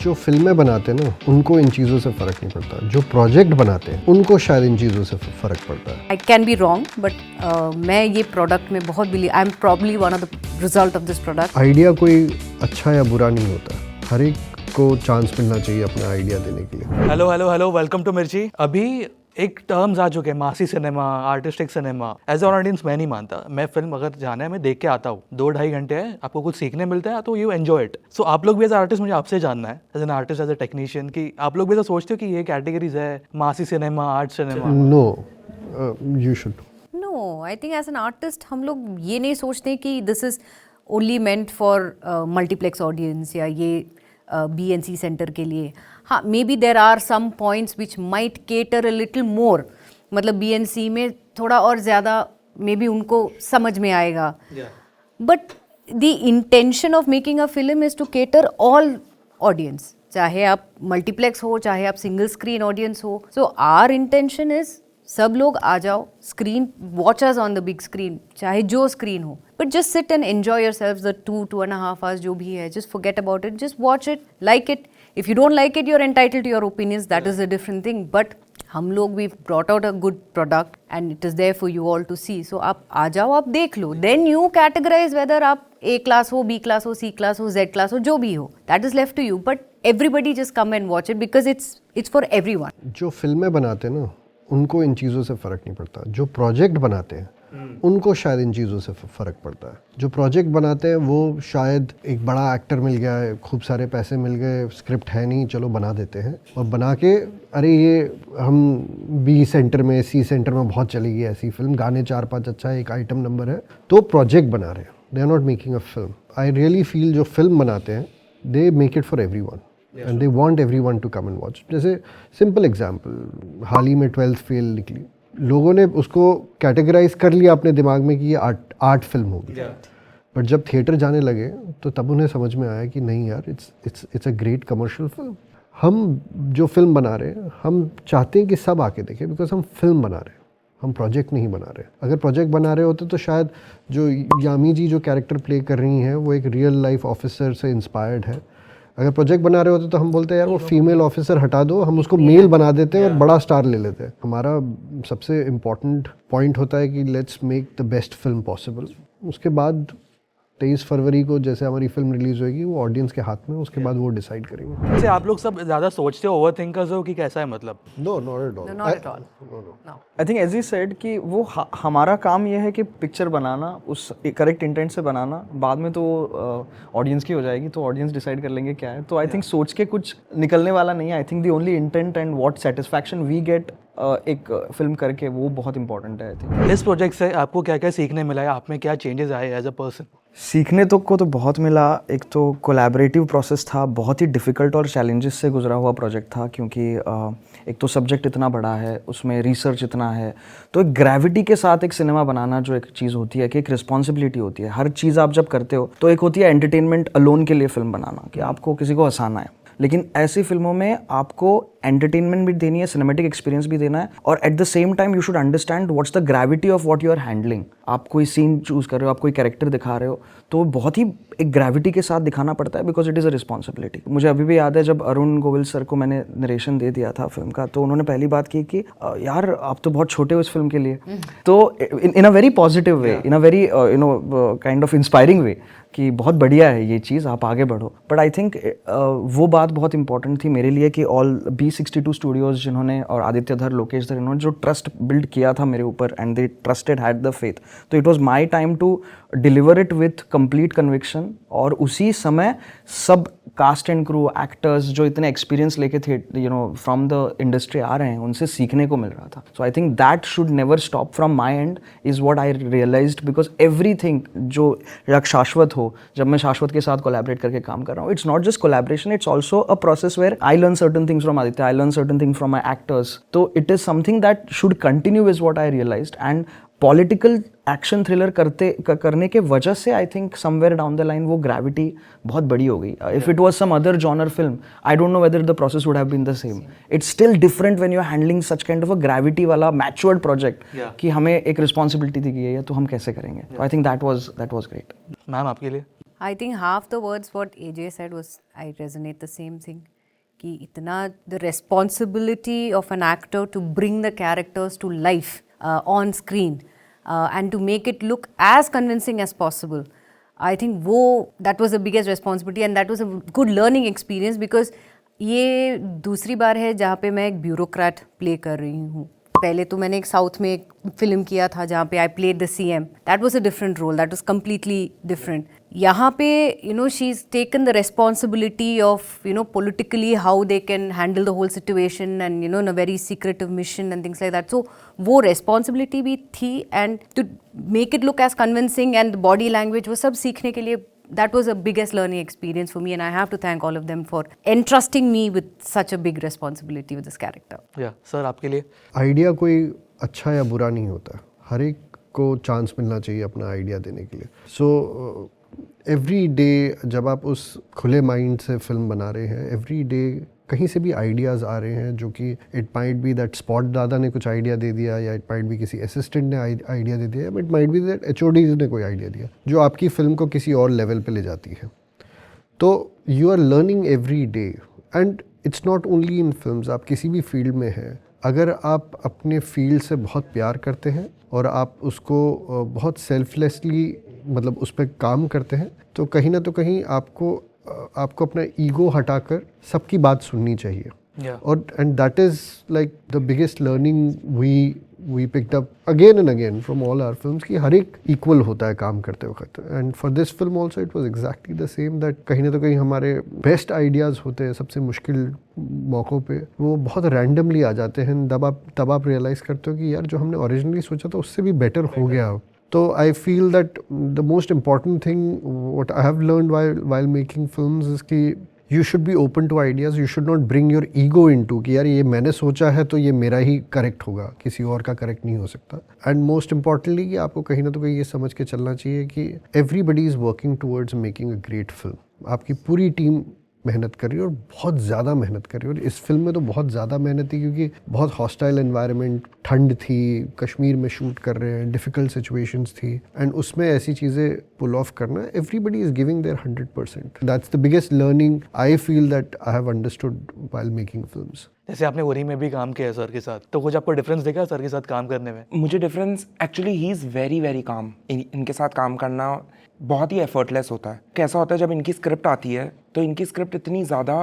जो फिल्में बनाते हैं ना उनको इन चीज़ों से फ़र्क नहीं पड़ता, जो प्रोजेक्ट बनाते हैं उनको शायद इन चीज़ों से फ़र्क पड़ता है। आई कैन बी रॉन्ग बट मैं ये प्रोडक्ट में बहुत believe, I am probably one of the result of this product. Idea कोई अच्छा या बुरा नहीं होता, हर एक को चांस मिलना चाहिए अपना आइडिया देने के लिए। Hello hello hello, welcome to Mirchi. अभी एक टर्म्स आ चुके हैं, massy cinema, artistic cinema. As on audience मैं नहीं मानता। मैं फिल्म अगर जाना है मैं देख के आता हूँ, 2-2.5 घंटे है, आपको कुछ सीखने मिलता है तो यू एंजॉय इट। सो आप लोग भी एज आर्टिस्ट, मुझे आपसे जानना है as an artist, as a technician, कि आप लोग भी तो सोचते हो कि ये कैटेगरीज है, massy cinema, art cinema? No, you should. No, I think as an artist हम लोग ये नहीं सोचते कि this is only meant for multiplex audience या ये BNC सेंटर के लिए। हाँ, maybe there are some points which might cater a little more, मतलब BNC में थोड़ा और ज़्यादा मे बी उनको समझ में आएगा। But the intention of making a film is to cater all audience, चाहे आप मल्टीप्लेक्स हो, चाहे आप सिंगल स्क्रीन ऑडियंस हो। सो आर इंटेंशन इज़ सब लोग आ जाओ, screen watch us on the big screen, चाहे जो स्क्रीन हो, but just sit and enjoy yourself the 2.5 hours जो भी है, just forget about it, just watch it, like it. If you don't like it, you are entitled to your opinions, that is a different thing. But हम लोग we brought out a good product and it is there for you all to सी। सो आप आ जाओ, आप देख लो, then you categorize whether आप A class हो, B क्लास हो, C क्लास हो, Z क्लास हो, जो भी हो, that is left to you. But everybody just come and watch it because it's for everyone. जो फिल्में बनाते हैं ना उनको इन चीज़ों से फ़र्क नहीं पड़ता, जो प्रोजेक्ट बनाते हैं उनको शायद इन चीज़ों से फ़र्क पड़ता है। जो प्रोजेक्ट बनाते हैं वो शायद एक बड़ा एक्टर मिल गया है, खूब सारे पैसे मिल गए, स्क्रिप्ट है नहीं, चलो बना देते हैं, और बना के अरे ये हम B सेंटर में, C सेंटर में बहुत चलेगी ऐसी फिल्म, गाने 4-5 अच्छा है, एक आइटम नंबर है, तो प्रोजेक्ट बना रहे हैं। They are not making a film. I really feel जो फिल्म बनाते हैं they make it for everyone and they want everyone to come and watch. जैसे सिंपल एग्जांपल, हाल ही में 12th फेल निकली, लोगों ने उसको कैटेगराइज कर लिया अपने दिमाग में कि ये आर्ट फिल्म होगी, बट जब थिएटर जाने लगे तो तब उन्हें समझ में आया कि नहीं यार, it's a great commercial film. हम जो फिल्म बना रहे हैं हम चाहते हैं कि सब आके देखें, बिकॉज हम फिल्म बना रहे हैं, हम प्रोजेक्ट नहीं बना रहे। अगर प्रोजेक्ट बना रहे होते तो शायद जो यामी जी जो कैरेक्टर प्ले कर रही हैं वो एक रियल लाइफ ऑफिसर से इंस्पायर्ड है। अगर प्रोजेक्ट बना रहे होते तो हम बोलते हैं यार वो फीमेल ऑफिसर हटा दो, हम उसको मेल बना देते हैं और बड़ा स्टार ले लेते हैं। हमारा सबसे इम्पॉर्टेंट पॉइंट होता है कि let's make the best film possible. उसके बाद 23 फरवरी को जैसे हमारी फिल्म रिलीज होगी वो ऑडियंस के हाथ में, उसके बाद वो डिसाइड करेंगे। वैसे आप लोग सब ज़्यादा सोचते हो, ओवर थिंकर्स हो, कि कैसा है मतलब? No, not at all, Not at all. no. I think as he said कि वो हमारा काम ये है कि पिक्चर बनाना, उस करेक्ट इंटेंट से बनाना, बाद में तो ऑडियंस की हो जाएगी, तो ऑडियंस डिसाइड कर लेंगे क्या है। तो आई थिंक सोच के कुछ निकलने वाला नहीं है। I think the only intent and what satisfaction we get एक फिल्म करके, वो बहुत इंपॉर्टेंट है। आई थिंक इस प्रोजेक्ट से आपको क्या क्या सीखने मिला है, आप में क्या चेंजेस आए एज अ पर्सन? सीखने को तो बहुत मिला। एक तो कोलैबोरेटिव प्रोसेस था, बहुत ही डिफ़िकल्ट और चैलेंजेस से गुजरा हुआ प्रोजेक्ट था, क्योंकि एक तो सब्जेक्ट इतना बड़ा है, उसमें रिसर्च इतना है, तो एक ग्रेविटी के साथ एक सिनेमा बनाना जो एक चीज़ होती है कि एक रिस्पॉन्सिबिलिटी होती है। हर चीज़ आप जब करते हो तो एक होती है एंटरटेनमेंट अलोन के लिए फिल्म बनाना, कि आपको किसी को हंसाना है, लेकिन ऐसी फिल्मों में आपको एंटरटेनमेंट भी देनी है, सिनेमेटिक एक्सपीरियंस भी देना है, और at the same time you should understand what's the gravity of what you are handling. आप कोई सीन चूज कर रहे हो, आप कोई कैरेक्टर दिखा रहे हो, तो बहुत ही एक ग्रेविटी के साथ दिखाना पड़ता है, because it is a responsibility. मुझे अभी भी याद है जब अरुण गोविल सर को मैंने नरेशन दे दिया था फिल्म का, तो उन्होंने पहली बात की कि यार आप तो बहुत छोटे हो इस फिल्म के लिए। तो in a very positive way, in a very kind of inspiring way, कि बहुत बढ़िया है ये चीज़, आप आगे बढ़ो। बट आई थिंक वो बात बहुत इंपॉर्टेंट थी मेरे लिए कि ऑल B62 स्टूडियोज़ जिन्होंने, और आदित्य धर, लोकेश धर, इन्होंने जो ट्रस्ट बिल्ड किया था मेरे ऊपर, and they trusted, had the faith, तो it was my time to deliver it with complete conviction. और उसी समय सब कास्ट एंड क्रू, एक्टर्स जो इतने एक्सपीरियंस लेके थे फ्रॉम द इंडस्ट्री आ रहे हैं, उनसे सीखने को मिल रहा था। So I think that should never stop from my end, is what I realized, because everything जो शाश्वत हो, जब मैं शाश्वत के साथ कोलैबोरेट करके काम कर रहा हूँ, it's not just collaboration, it's also a process where I learn certain things from Aditya, I learn certain things from my actors. तो it is something that should continue, is what I realized. And political action thriller करने के वजह से I think somewhere down the line वो gravity बहुत बड़ी हो गई। If it was some other genre film, I don't know whether the process would have been the same. It's still different when you are handling such kind of a gravity वाला matured project, कि हमें एक responsibility दी गई है तो हम कैसे करेंगे। आई think that was great. Ma'am आपके लिए? I think half the words what AJ said was, I resonate the same thing. कि इतना the responsibility of an actor to bring the characters to life on screen and to make it look as convincing as possible. I think that was the biggest responsibility and that was a good learning experience because ये दूसरी बार है जहाँ पे मैं एक bureaucrat play कर रही हूँ. पहले तो मैंने एक साउथ में एक फिल्म किया था जहाँ पे I played the CM. That was a different role, that was completely different. यहाँ पे she is taken the responsibility of politically how they can handle the whole situation and in a very secretive mission and things like that. So वो responsibility भी थी and to make it look as convincing and body language वो सब सीखने के लिए that was a biggest learning experience for me and I have to thank all of them for entrusting me with such a big responsibility with this character. Yeah, sir, आपके लिए idea कोई अच्छा या बुरा नहीं होता, हर एक को चांस मिलना चाहिए अपना आइडिया देने के लिए. सो एवरी डे जब आप उस खुले माइंड से फिल्म बना रहे हैं, एवरी डे कहीं से भी आइडियाज़ आ रहे हैं जो कि it might be that spot दादा ने कुछ आइडिया दे दिया या इट माइट बी किसी असिस्टेंट ने आइडिया दे दिया, it might be that HODs ने कोई आइडिया दिया जो आपकी फ़िल्म को किसी और लेवल पे ले जाती है. तो you are learning every day and it's not only in films, आप किसी भी फील्ड में हैं, अगर आप अपने फील्ड से बहुत प्यार करते हैं और आप उसको बहुत सेल्फलेसली मतलब उस पर काम करते हैं तो कहीं ना तो कहीं आपको अपना ईगो हटाकर सबकी बात सुननी चाहिए. और and that is like the biggest learning we picked up again and again from all our films कि हर एक इक्वल होता है काम करते वक्त. And for this film also it was exactly the same, that कहीं ना तो कहीं हमारे बेस्ट आइडियाज़ होते हैं सबसे मुश्किल मौक़ों पे, वो बहुत रैंडमली आ जाते हैं. तब आप रियलाइज़ करते हो कि यार जो हमने ओरिजिनली सोचा था उससे भी बेटर हो गया. So I feel that the most important thing what I have learned while making films is कि you should be open to ideas. You should not bring your ego into कि यार ये मैंने सोचा है तो ये मेरा ही करेक्ट होगा, किसी और का करेक्ट नहीं हो सकता. And most importantly कि आपको कहीं ना तो कहीं ये समझ के चलना चाहिए कि everybody is working towards making a great film. आपकी पूरी टीम मेहनत कर रही है और बहुत ज़्यादा मेहनत कर रही है. और इस फिल्म में तो बहुत ज़्यादा मेहनत थी क्योंकि बहुत हॉस्टाइल एनवायरनमेंट, ठंड थी, कश्मीर में शूट कर रहे हैं, डिफ़िकल्ट सिचुएशंस थी एंड उसमें ऐसी चीज़ें पुल ऑफ करना, everybody is giving their 100%. That's the biggest learning I feel that I have understood while making films. जैसे आपने उरी में भी काम किया है सर के साथ, तो कुछ आपको डिफरेंस देखा सर के साथ काम करने में? मुझे difference actually he is very very calm. इनके साथ काम करना बहुत ही एफर्टलेस होता है. कैसा होता है जब इनकी स्क्रिप्ट आती है तो इनकी स्क्रिप्ट इतनी ज़्यादा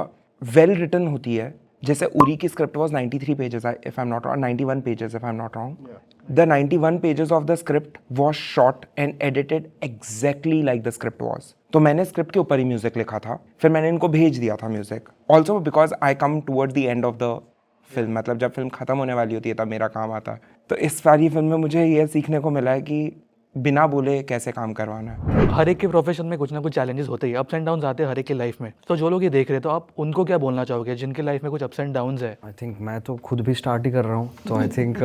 वेल रिटन होती है. जैसे उरी की script was 93 pages if I am not wrong, 91 pages if I am not wrong. The 91 pages of the script was shot and edited exactly like the script was. तो मैंने script के ऊपर ही music लिखा था, फिर मैंने इनको भेज दिया था music. Also because I come toward the end of the film, मतलब जब फिल्म ख़त्म होने वाली होती है तब मेरा काम आता है. तो इस सारी फिल्म में मुझे ये सीखने को मिला है कि बिना बोले कैसे काम करवाना है. हर एक के प्रोफेशन में कुछ ना कुछ चैलेंजेस होते ही, अप्स एंड डाउन्स आते हैं हर एक की लाइफ में. तो जो लोग ये देख रहे हैं तो आप उनको क्या बोलना चाहोगे जिनके लाइफ में कुछ अप्स एंड डाउन्स है? आई थिंक मैं तो खुद भी स्टार्ट ही कर रहा हूँ, तो I think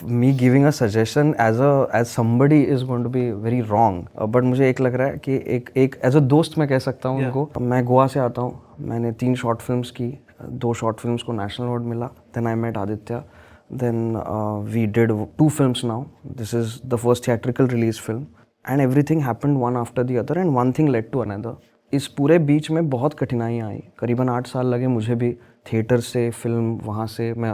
me giving a suggestion as somebody is going to be very wrong. But मुझे एक लग रहा है कि एक एज अ दोस्त मैं कह सकता हूँ उनको. मैं गोवा से आता हूँ, मैंने 3 शॉर्ट फिल्म्स की, 2 शॉर्ट फिल्म्स को नेशनल अवार्ड मिला. Then I met Aditya. Then we did 2 films now. This is the first theatrical release film. And everything happened one after the other and one thing led to another. इस पूरे बीच में बहुत कठिनाइयाँ आई. करीबन 8 साल लगे मुझे भी, थिएटर से फिल्म, वहाँ से मैं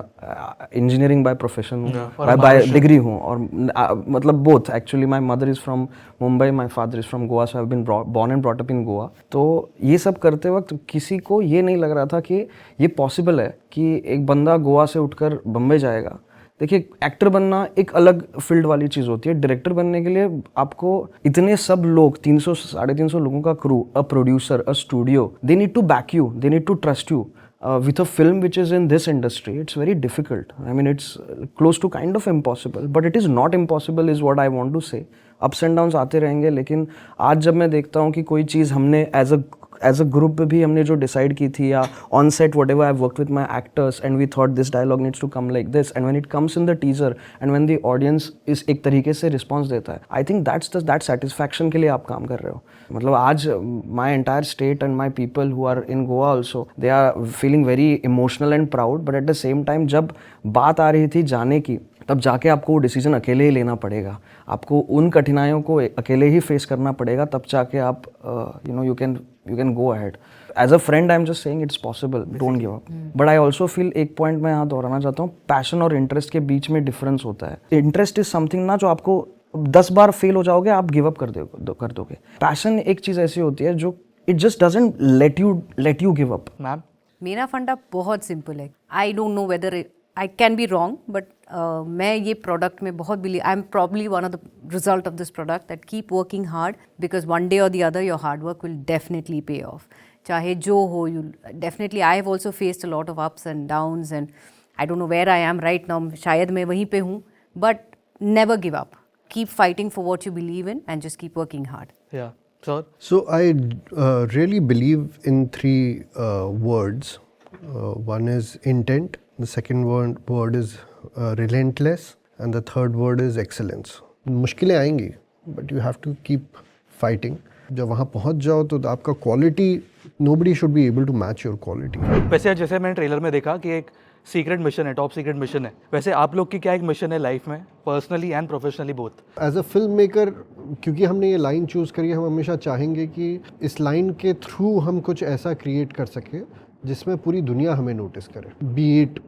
इंजीनियरिंग बाय प्रोफेशन हूँ, बाय डिग्री हूँ, और मतलब both. Actually my mother is from Mumbai, my father is from Goa, so I have been born and brought up in Goa. तो ये सब करते वक्त किसी को ये नहीं लग रहा था कि ये पॉसिबल है कि एक बंदा गोवा से उठकर बम्बई जाएगा. देखिए, एक्टर बनना एक अलग फील्ड वाली चीज़ होती है. डायरेक्टर बनने के लिए आपको इतने सब लोग, 300-350 लोगों का crew, a producer, a studio, they need to back you, they need to trust you. With a film which is in this industry, it's very difficult. I mean, it's close to kind of impossible, but it is not impossible is what I want to say. Ups and downs आते रहेंगे, लेकिन आज जब मैं देखता हूँ कि कोई चीज़ हमने एज अ ग्रुप भी हमने जो डिसाइड की थी, या on set whatever I work with my actors and we thought this dialogue needs to come like this, and when it comes in the teaser and when the audience is एक तरीके से response देता है, I think that satisfaction के लिए आप काम कर रहे हो. मतलब आज my entire state and my people who are in Goa also, they are feeling very emotional and proud. But at the same time जब बात आ रही थी जाने की, तब जाके आपको वो डिसीजन अकेले ही लेना पड़ेगा, आपको उन कठिनाइयों को अकेले ही फेस करना पड़ेगा, तब जाके आप you can go ahead. As a friend I am just saying it's possible, don't give up. But I also feel, एक पॉइंट मैं यहाँ दोहराना चाहता हूँ, पैशन और इंटरेस्ट के बीच में डिफरेंस होता है. इंटरेस्ट इज समथिंग ना जो आपको 10 बार फेल हो जाओगे आप गिव अप कर दोगे. पैशन एक चीज़ ऐसी होती है जो it just doesn't let you give up. Ma'am मेरा फंडा बहुत सिंपल है. I don't know whether I can be wrong, but मैं ये प्रोडक्ट में बहुत believe. I am probably one of the result of this product that keep working hard, because one day or the other your hard work will definitely pay off. चाहे जो हो, you definitely. I have also faced a lot of ups and downs and I don't know where I am right now. शायद मैं वहीं पे हूँ, but never give up. Keep fighting for what you believe in and just keep working hard. Yeah sir So I really believe in three words. One is intent, the second word is relentless, and the third word is excellence. मुश्किलें आएंगी, but you have to keep fighting. जब वहाँ पहुँच जाओ तो आपका quality, nobody should be able to match your quality. वैसे जैसे मैंने ट्रेलर में देखा कि एक सीक्रेट मिशन है, टॉप सीक्रेट मिशन है, वैसे आप लोग की क्या एक मिशन है लाइफ में, personally and professionally both? As a film maker, क्योंकि हमने ये लाइन चूज़ करी है, हम हमेशा चाहेंगे कि इस लाइन के थ्रू हम कुछ ऐसा क्रिएट कर सकें जिसमें पूरी दुनिया हमें नोटिस करे. Be it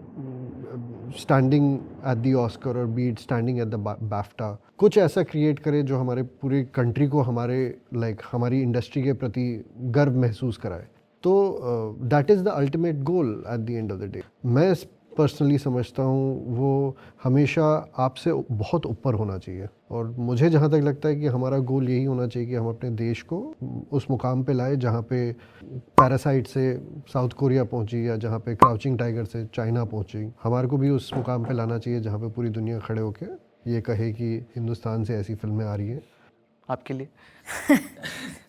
standing at the Oscar or be it standing at the BAFTA. कुछ ऐसा क्रिएट करे जो हमारे पूरे कंट्री को हमारी इंडस्ट्री के प्रति गर्व महसूस कराए. तो that is the ultimate goal eight the end of the day. मैं पर्सनली समझता हूँ वो हमेशा आपसे बहुत ऊपर होना चाहिए. और मुझे जहाँ तक लगता है कि हमारा गोल यही होना चाहिए कि हम अपने देश को उस मुकाम पे लाए जहाँ पे पैरासाइट से साउथ कोरिया पहुँची, या जहाँ पे क्राउचिंग टाइगर से चाइना पहुँची. हमारे को भी उस मुकाम पे लाना चाहिए जहाँ पे पूरी दुनिया खड़े होके ये कहे कि हिंदुस्तान से ऐसी फिल्में आ रही हैं. आपके लिए?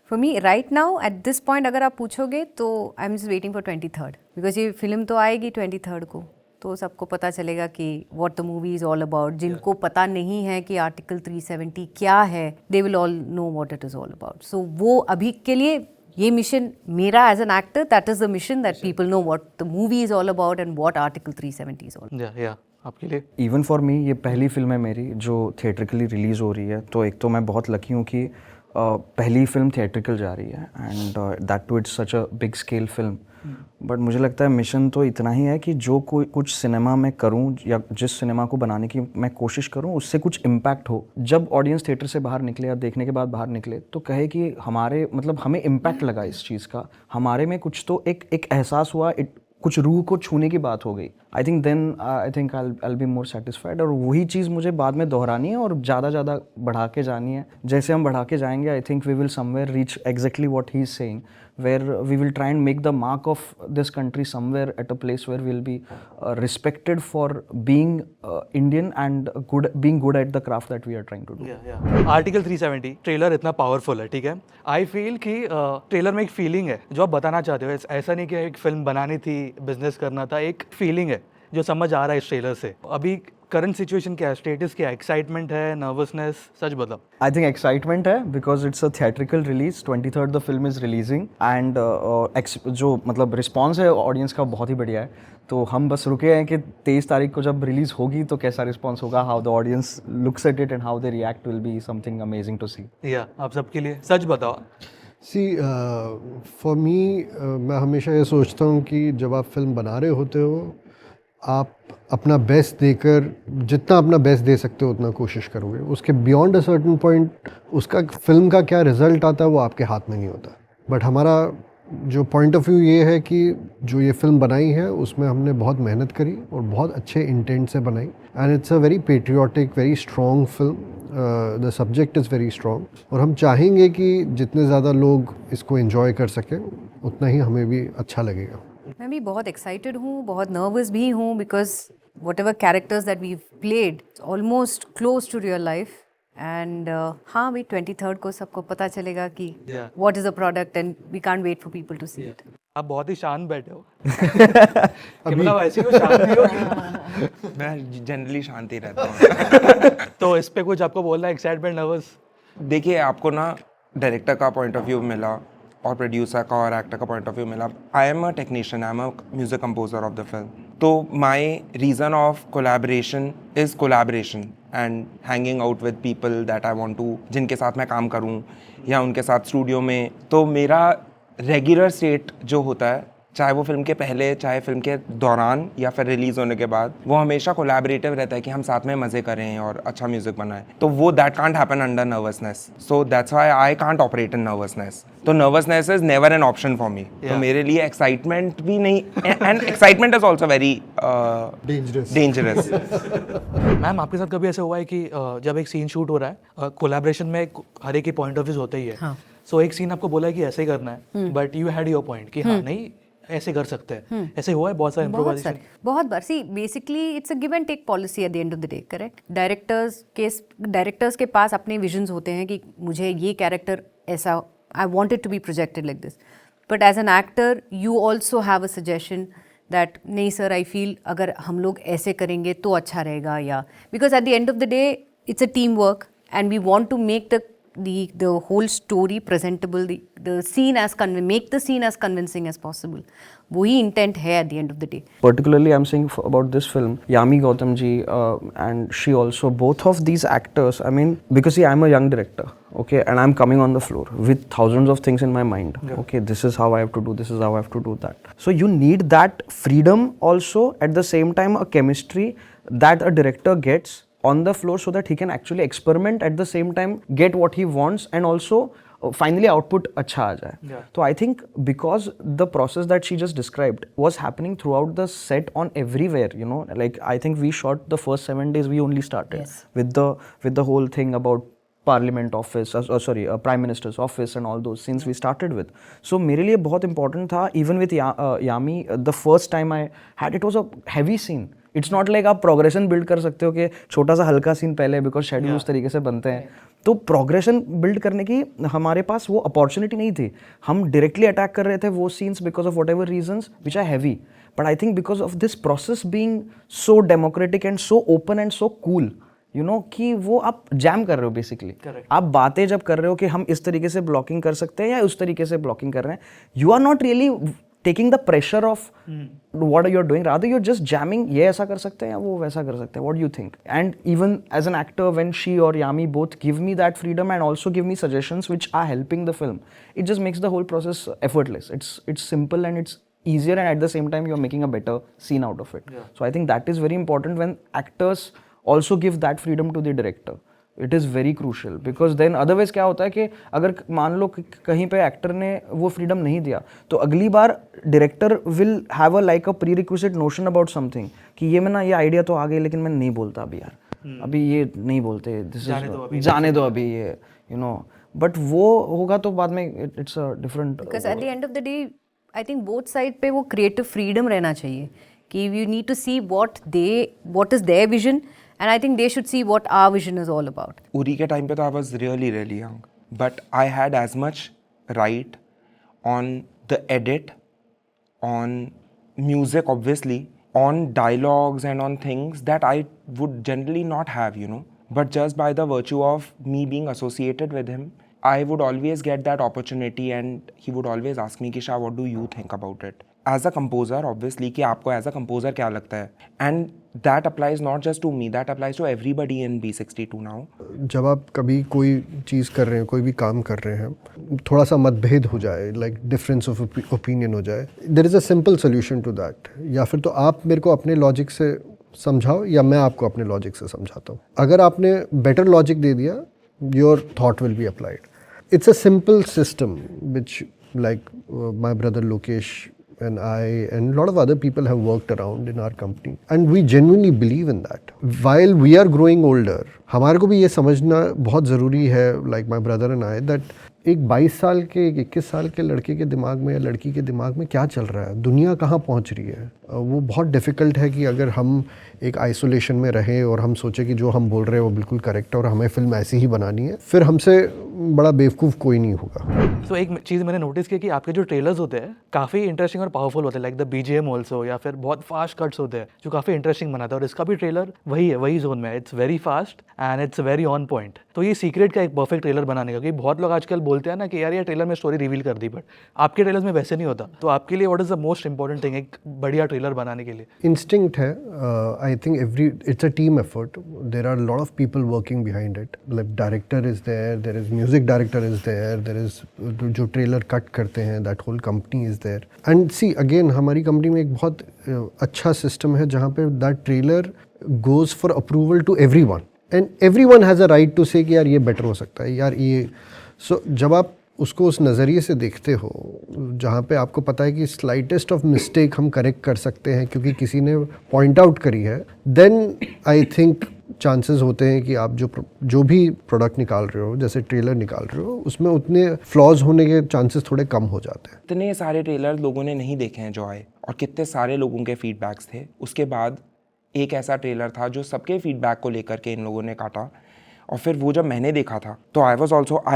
For me right now at this point अगर आप पूछोगे तो I am just waiting for 23rd, because ये फिल्म तो आएगी 23rd को, तो सबको पता चलेगा कि what the movie is all about. जिनको पता नहीं है कि आर्टिकल 370 क्या है, they will all know what it is all about. So वो अभी के लिए ये मिशन मेरा as an actor, that is the mission, that people know what the movie is all about and what article 370 is all. या आपके लिए? Even for me ये पहली फिल्म है मेरी जो थिएट्रिकली रिलीज़ हो रही है. तो एक तो मैं बहुत लकी हूँ कि पहली फिल्म थिएट्रिकल जा रही है, and that too it's such a big scale film. But मुझे लगता है मिशन तो इतना ही है कि जो कुछ सिनेमा में करूं या जिस सिनेमा को बनाने की मैं कोशिश करूं उससे कुछ इम्पैक्ट हो. जब ऑडियंस थिएटर से बाहर निकले या देखने के बाद बाहर निकले तो कहे कि हमारे हमें इम्पैक्ट लगा इस चीज़ का, हमारे में कुछ तो एक एहसास हुआ, कुछ रूह को छूने की बात हो गई. I think then I think I be more satisfied. और वही चीज़ मुझे बाद में दोहरानी है और ज़्यादा बढ़ा के जानी है. जैसे हम बढ़ा के जाएंगे I think we will somewhere reach exactly what he is saying, where we will try and make the mark of this country somewhere at a place where we'll be respected for being Indian and being good at the craft that we are trying to do. Article 370 trailer इतना powerful है, ठीक है. I feel कि trailer में एक feeling है जो आप बताना चाहते हो. ऐसा नहीं कि एक फिल्म बनानी थी, बिजनेस करना था, एक फीलिंग है जो समझ आ रहा है इस ट्रेलर से. अभी करंट सिचुएशन क्या है, स्टेटस क्या है, एक्साइटमेंट है, नर्वसनेस, सच बताओ. आई थिंक एक्साइटमेंट है because it's a theatrical release. 23rd the film is releasing and जो रिस्पॉन्स है ऑडियंस का बहुत ही बढ़िया है. तो हम बस रुके हैं कि 23 तारीख को जब रिलीज होगी तो कैसा रिस्पॉन्स होगा, how the audience looks at it and how they react will be something amazing to see. या आप सबके लिए सच बताओ. सी फॉर मी मैं हमेशा ये सोचता हूँ कि जब आप फिल्म बना रहे होते हो आप अपना बेस्ट देकर, जितना अपना बेस्ट दे सकते हो उतना कोशिश करोगे. उसके बियॉन्ड अ सर्टन पॉइंट उसका फिल्म का क्या रिज़ल्ट आता है वो आपके हाथ में नहीं होता. बट हमारा जो पॉइंट ऑफ व्यू ये है कि जो ये फिल्म बनाई है उसमें हमने बहुत मेहनत करी और बहुत अच्छे इंटेंट से बनाई. And it's a very patriotic, very strong film. The subject is very strong और हम चाहेंगे कि जितने ज़्यादा लोग इसको एंजॉय कर सकें उतना ही हमें भी अच्छा लगेगा. मैं भी बहुत एक्साइटेड हूँ, बहुत नर्वस भी हूँ, because whatever characters that we played almost close to real life. And हाँ भाई 23rd को सबको पता चलेगा कि what is the product and we can't wait for people to see it. आप बहुत ही शांत बैठे हो. कि मतलब ऐसी कोई शांति हो कि मैं जनरली शांति रहता हूँ. तो इस पे कुछ आपको बोलना है, एक्साइटमेंट, नर्वस? देखिए आपको ना डायरेक्टर का पॉइंट ऑफ व्यू मिला और प्रोड्यूसर का और एक्टर का पॉइंट ऑफ व्यू मिला. I am a technician, I am a music composer of the film. तो my reason of collaboration is collaboration and hanging out with people that I want to, जिनके साथ मैं काम करूं या उनके साथ स्टूडियो में। तो मेरा रेगुलर स्टेट जो होता है, चाहे वो फिल्म के पहले, चाहे फिल्म के दौरान या फिर रिलीज़ होने के बाद, वो हमेशा कोलैबोरेटिव रहता है कि हम साथ में मज़े करें और अच्छा म्यूज़िक बनाएं। तो वो that can't happen under nervousness, so that's why I can't operate in nervousness. तो nervousness is never an option for me. तो मेरे लिए एक्साइटमेंट भी नहीं, and excitement is also very dangerous. Ma'am आपके साथ कभी ऐसा हुआ है कि जब एक सीन शूट हो रहा है, कोलैबोरेशन में हर एक के पॉइंट ऑफ व्यू होते ही है, सो एक सीन आपको बोला है कि ऐसे ही करना है, but you had your point कि हाँ नहीं ऐसे कर सकते हैं, ऐसे हुआ है बहुत सारे इम्प्रोवाइजेशन? बहुत बार। See basically it's a give and take policy at the end of the day, correct. Directors के पास अपने विजन्स होते हैं कि मुझे ये कैरेक्टर ऐसा, I want it to be projected like this, but as an actor you also have a suggestion that नहीं सर आई फील अगर हम लोग ऐसे करेंगे तो अच्छा रहेगा, या because at the end of the day it's a team work and we want to make the whole story presentable, the scene as make the scene as convincing as possible. वही intent है at the end of the day. Particularly I'm saying about this film, Yami Gautam ji and she also, both of these actors, I mean, because see I'm a young director, okay, and I'm coming on the floor with thousands of things in my mind. Okay, this is how I have to do, this is how I have to do that. So you need that freedom also, at the same time a chemistry that a director gets on the floor so that he can actually experiment, at the same time get what he wants and also finally output अच्छा आ जाए. So I think because the process that she just described was happening throughout the set on everywhere, you know, like I think we shot the first 7 days, we only started with the whole thing about Parliament office, Prime Minister's office and all those scenes we started with. So मेरे लिए बहुत important था, even with Yami, the first time I had, it was a heavy scene. It's not like आप progression build कर सकते हो कि छोटा सा हल्का सीन पहले, बिकॉज शेड्यूल उस तरीके से बनते हैं. तो प्रोग्रेशन बिल्ड करने की हमारे पास वो अपॉर्चुनिटी नहीं थी. हम डायरेक्टली अटैक कर रहे थे वो scenes because of whatever reasons which are heavy. But I think because of this process being so democratic and so open and so cool, you know, कि वो आप जैम कर रहे हो बेसिकली. आप बातें जब कर रहे हो कि हम इस तरीके से ब्लॉकिंग कर सकते हैं या उस तरीके से ब्लॉकिंग कर रहे हैं, you are not really taking the pressure of what you're doing, rather you're just jamming, ये ऐसा कर सकते हैं या वो वैसा कर सकते हैं, what do you think? And even as an actor, when she or Yami both give me that freedom and also give me suggestions which are helping the film, it just makes the whole process effortless. It's simple and it's easier, and at the same time you're making a better scene out of it. So I think that is very important when actors also give that freedom to the director. It is very crucial, because then otherwise क्या होता है कि अगर मान लो कहीं पे actor ने वो फ्रीडम नहीं दिया, तो अगली बार director will have a like a prerequisite notion about something कि ये मैं ना, ये आइडिया तो आ गई लेकिन मैं नहीं बोलता अभी यार, अभी ये नहीं बोलते, दिस इज जाने दो अभी ये, यू नो. बट वो होगा तो बाद में it's a different, because at the end of the day I think both side पे वो क्रिएटिव फ्रीडम रहना चाहिए कि you need to see what is their vision. And I think they should see what our vision is all about. Uri के time पे तो I was really young, but I had as much right on the edit, on music obviously, on dialogues and on things that I would generally not have, you know. But just by the virtue of me being associated with him, I would always get that opportunity and he would always ask me, Kisha, what do you think about it? As a composer, obviously, कि आपको as a composer क्या लगता है, and that applies not just to me, that applies to everybody in B62 now. जब आप कभी कोई चीज़ कर रहे हैं, कोई भी काम कर रहे हैं, थोड़ा सा मतभेद हो जाए, लाइक डिफरेंस ऑफ ओपिनियन हो जाए, there is a simple solution to that. या फिर तो आप मेरे को अपने लॉजिक से समझाओ या मैं आपको अपने लॉजिक से समझाता हूँ. अगर आपने बेटर लॉजिक दे दिया, your thought will be applied. It's a simple system which like my brother Lokesh and I and a lot of other people have worked around in our company, and we genuinely believe in that. While we are growing older, हमारे को भी ये समझना बहुत ज़रूरी है, like my brother and I, that एक 22 साल के, एक 21 साल के लड़के के दिमाग में या लड़की के दिमाग में क्या चल रहा है, दुनिया कहाँ पहुँच रही है. वो बहुत डिफ़िकल्ट है कि अगर हम एक आइसोलेशन में रहें और हम सोचें कि जो हम बोल रहे हैं वो बिल्कुल करेक्ट है और हमें फिल्म ऐसी ही बनानी है, फिर हमसे बड़ा बेवकूफ़ कोई नहीं होगा. तो एक चीज़ मैंने नोटिस की कि आपके जो ट्रेलर्स होते हैं काफ़ी इंटरेस्टिंग और पावरफुल होते हैं, लाइक द BGM ऑल्सो, या फिर बहुत फास्ट कट्स होते हैं जो काफ़ी इंटरेस्टिंग बनाता है. और इसका भी ट्रेलर वही है, वही जोन में है. It's very fast and it's very on point. तो ये सीक्रेट का एक परफेक्ट ट्रेलर बनाने का, क्योंकि बहुत लोग आजकल बोलते हैं ना कि यार ये ट्रेलर में स्टोरी रिवील कर दी, बट आपके ट्रेलर में वैसे नहीं होता। तो आपके लिए what is the most important thing एक बढ़िया ट्रेलर बनाने के लिए? इंस्टिंक्ट है। I think it's a team effort, there are lot of people working behind it, मतलब director is there is music director is there is जो trailer cut करते हैं, that whole company is there. And see again हमारी company में एक बहुत अच्छा system है जहाँ पे that trailer goes for approval to everyone and everyone has a right to say कि यार ये बेटर हो सकता है, यार ये। सो जब आप उसको उस नज़रिए से देखते हो जहाँ पे आपको पता है कि स्लाइटेस्ट ऑफ मिस्टेक हम करेक्ट कर सकते हैं क्योंकि किसी ने पॉइंट आउट करी है, देन आई थिंक चांसेस होते हैं कि आप जो भी प्रोडक्ट निकाल रहे हो, जैसे ट्रेलर निकाल रहे हो, उसमें उतने फ्लॉज होने के चांसेस थोड़े कम हो जाते हैं। इतने सारे ट्रेलर लोगों ने नहीं देखे हैं जो आए, और कितने सारे लोगों के फीडबैक्स थे। उसके बाद एक ऐसा ट्रेलर था जो सबके फीडबैक को लेकर के इन लोगों ने काटा, और फिर वो जब मैंने देखा था तो I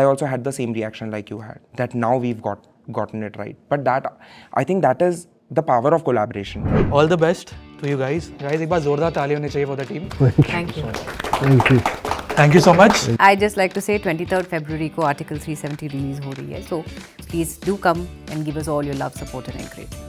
also had the same reaction like you had, that now we've gotten it right. But that, I think that is the power of collaboration. All the best to you guys. एक बार जोरदार ताली होनी चाहिए for the team. Thank you. Thank you. Thank you so much. I just like to say 23rd February को Article 370 release हो रही है, so please do come and give us all your love, support and encouragement.